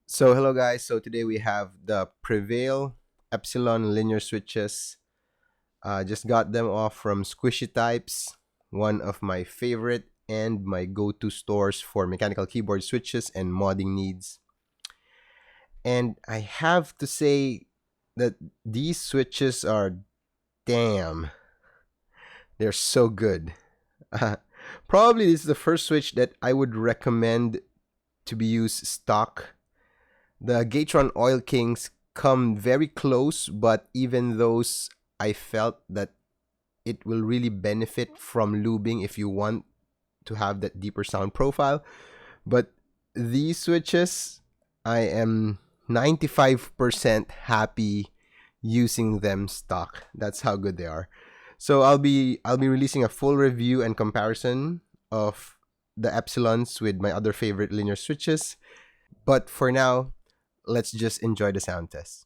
So hello guys. So today we have the Prevail Epsilon Linear Switches. Just got them off from Squishy Types, one of my favorite and my go-to stores for mechanical keyboard switches and modding needs. And I have to say that these switches are damn, they're so good. Probably this is the first switch that I would recommend to be used stock. The Gatron Oil Kings come very close, but even those, I felt that it will really benefit from lubing if you want to have that deeper sound profile. But these switches, I am 95% happy using them stock. That's how good they are. So I'll be releasing a full review and comparison of the Epsilons with my other favorite linear switches. But for now, let's just enjoy the sound test.